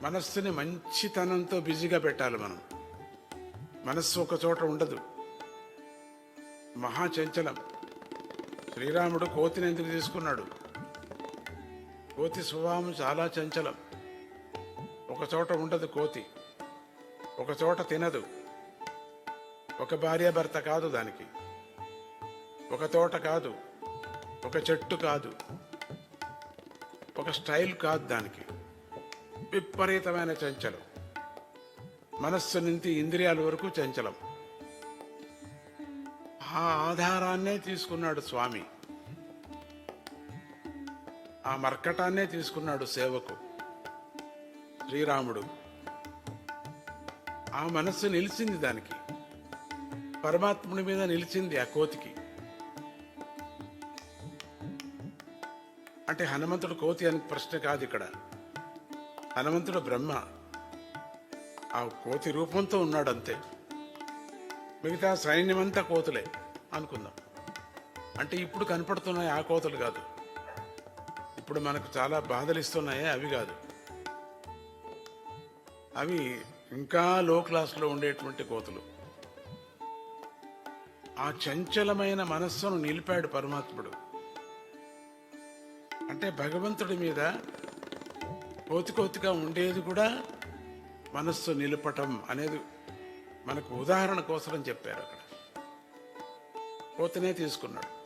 మనస్సుని మంచితనంతో బిజీగా పెట్టాలి మనం. మనస్సు ఒక చోట ఉండదు, మహాచంచలం. శ్రీరాముడు కోతిని ఎందుకు తీసుకున్నాడు? కోతి స్వభావం చాలా చంచలం. ఒక చోట ఉండదు కోతి, ఒక చోట తినదు. ఒక భార్యాభర్త కాదు దానికి, ఒక తోట కాదు, ఒక చెట్టు కాదు, ఒక స్టైల్ కాదు దానికి. విపరీతమైన చంచలం. మనస్సు నుంచి ఇంద్రియాల వరకు చంచలం. ఆ ఆధారాన్నే తీసుకున్నాడు స్వామి, ఆ మర్కటాన్నే తీసుకున్నాడు సేవకు శ్రీరాముడు. ఆ మనస్సు నిలిచింది దానికి, పరమాత్ముడి మీద నిలిచింది ఆ కోతికి. అంటే హనుమంతుడు కోతి అని ప్రశ్న కాదు ఇక్కడ. హనుమంతుడు బ్రహ్మ, ఆ కోతి రూపంతో ఉన్నాడు అంతే. మిగతా సైన్యమంతా కోతులే అనుకుందాం. అంటే ఇప్పుడు కనపడుతున్నాయి ఆ కోతులు కాదు, ఇప్పుడు మనకు చాలా బాధలు ఇస్తున్నాయే అవి కాదు. అవి ఇంకా లో క్లాస్లో ఉండేటువంటి కోతులు. ఆ చంచలమైన మనస్సును నిలిపాడు పరమాత్ముడు. అంటే భగవంతుడి మీద కోతి కోతిగా ఉండేది కూడా మనస్సు నిలపటం అనేది మనకు ఉదాహరణ కోసం చెప్పారు. అక్కడ కోతినే తీసుకున్నాడు.